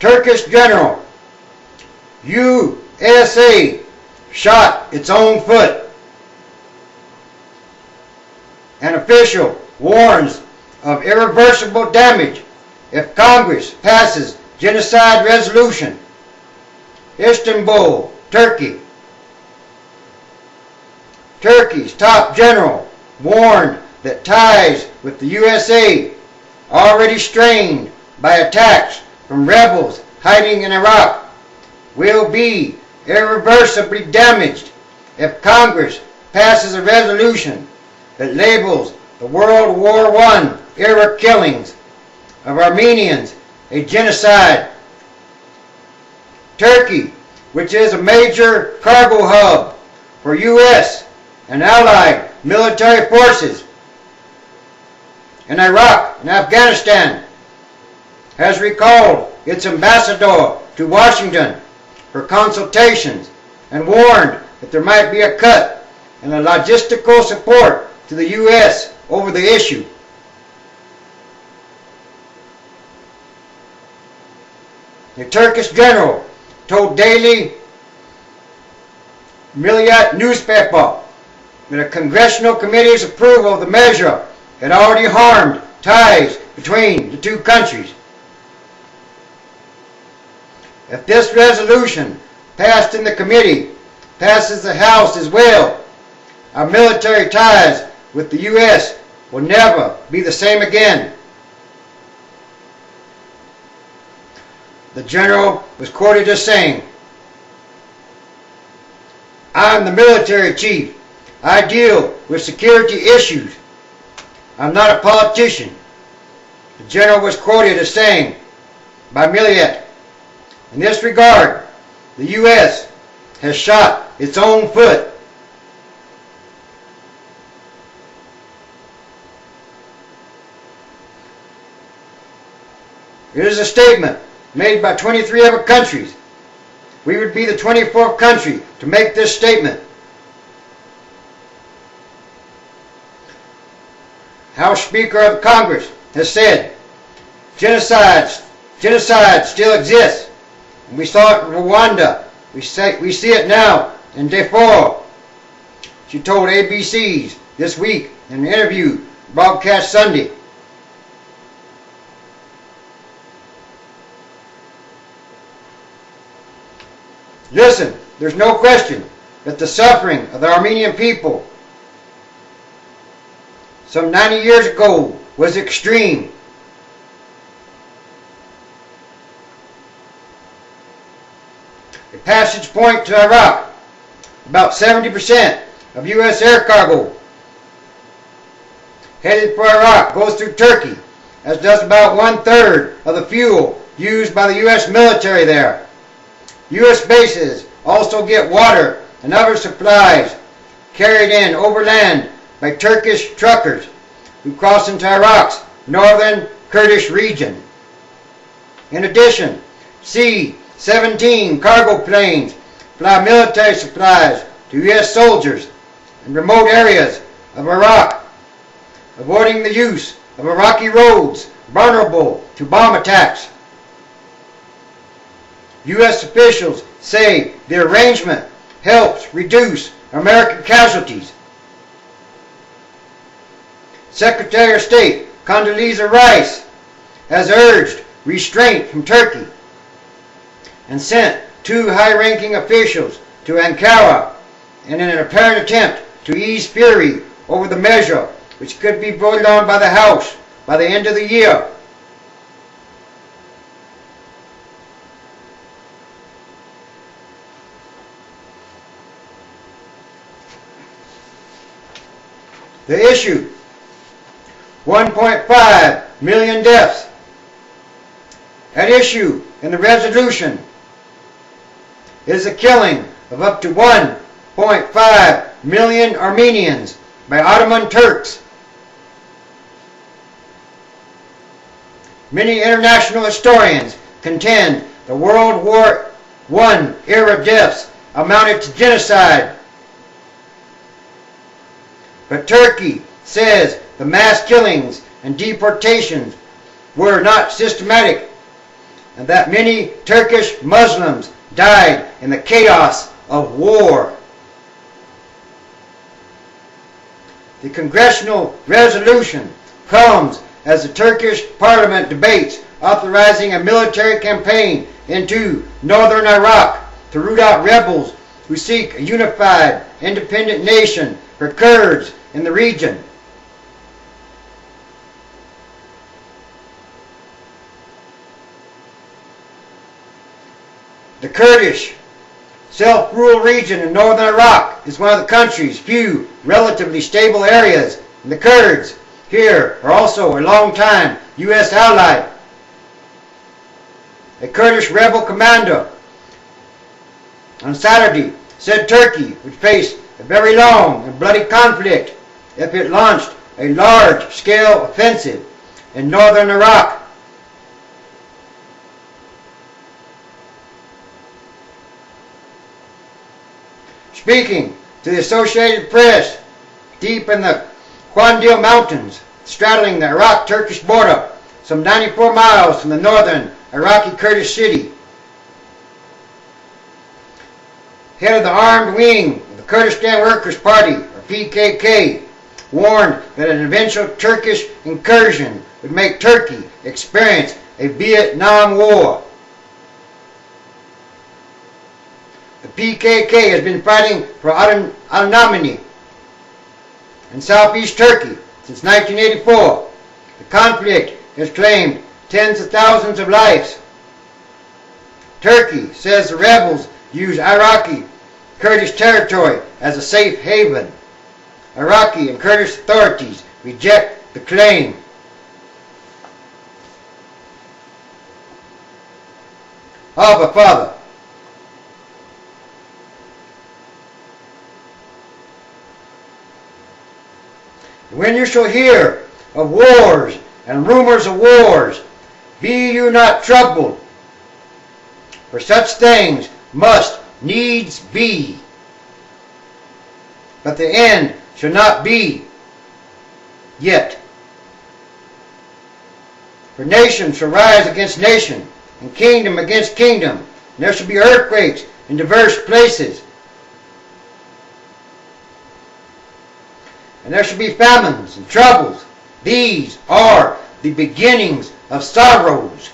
Turkish general, U.S.A. shot its own foot. An official warns of irreversible damage if Congress passes genocide resolution. Istanbul, Turkey. Turkey's top general warned that ties with the U.S.A., already strained by attacks from rebels hiding in Iraq, will be irreversibly damaged if Congress passes a resolution that labels the World War I era killings of Armenians a genocide. Turkey, which is a major cargo hub for U.S. and allied military forces in Iraq and Afghanistan, has recalled its ambassador to Washington for consultations and warned that there might be a cut in the logistical support to the U.S. over the issue. The Turkish general told Daily Milliyet newspaper that a congressional committee's approval of the measure had already harmed ties between the two countries. If this resolution passed in the committee passes the House as well, our military ties with the U.S. will never be the same again. The general was quoted as saying, "I'm the military chief. I deal with security issues. I'm not a politician." The general was quoted as saying by Milliyet, "In this regard, the U.S. has shot its own foot." It is a statement made by 23 other countries. We would be the 24th country to make this statement. House Speaker of Congress has said, genocide still exists. And we saw it in Rwanda. We see it now in Darfur. She told ABC's this week in an interview broadcast Sunday. Listen, there's no question that the suffering of the Armenian people some 90 years ago was extreme. A passage point to Iraq. About 70% of U.S. air cargo headed for Iraq goes through Turkey, as does about 1/3 of the fuel used by the U.S. military there. U.S. bases also get water and other supplies carried in overland by Turkish truckers who cross into Iraq's northern Kurdish region. In addition, C-17 cargo planes fly military supplies to U.S. soldiers in remote areas of Iraq, avoiding the use of Iraqi roads vulnerable to bomb attacks. U.S. officials say the arrangement helps reduce American casualties. Secretary of State Condoleezza Rice has urged restraint from Turkey and sent 2 high-ranking officials to Ankara in an apparent attempt to ease fury over the measure, which could be voted on by the House by the end of the year. The issue, 1.5 million deaths. At issue in the resolution is the killing of up to 1.5 million Armenians by Ottoman Turks. Many international historians contend the World War I era deaths amounted to genocide. But Turkey says the mass killings and deportations were not systematic and that many Turkish Muslims died in the chaos of war. The congressional resolution comes as the Turkish parliament debates authorizing a military campaign into northern Iraq to root out rebels who seek a unified, independent nation for Kurds in the region. The Kurdish self-rule region in northern Iraq is one of the country's few relatively stable areas, and the Kurds here are also a long-time U.S. ally. A Kurdish rebel commander on Saturday said Turkey would face a very long and bloody conflict if it launched a large-scale offensive in northern Iraq. Speaking to the Associated Press, deep in the Qandil Mountains, straddling the Iraq-Turkish border, some 94 miles from the northern Iraqi Kurdish city, head of the armed wing of the Kurdistan Workers' Party, or PKK, warned that an eventual Turkish incursion would make Turkey experience a Vietnam War. The PKK has been fighting for autonomy in southeast Turkey since 1984. The conflict has claimed tens of thousands of lives. Turkey says the rebels use Iraqi Kurdish territory as a safe haven. Iraqi and Kurdish authorities reject the claim. Abba, Father, when you shall hear of wars and rumors of wars, be you not troubled, for such things must needs be. But the end shall not be yet. For nation shall rise against nation, and kingdom against kingdom, and there shall be earthquakes in diverse places. And there shall be famines and troubles. These are the beginnings of sorrows.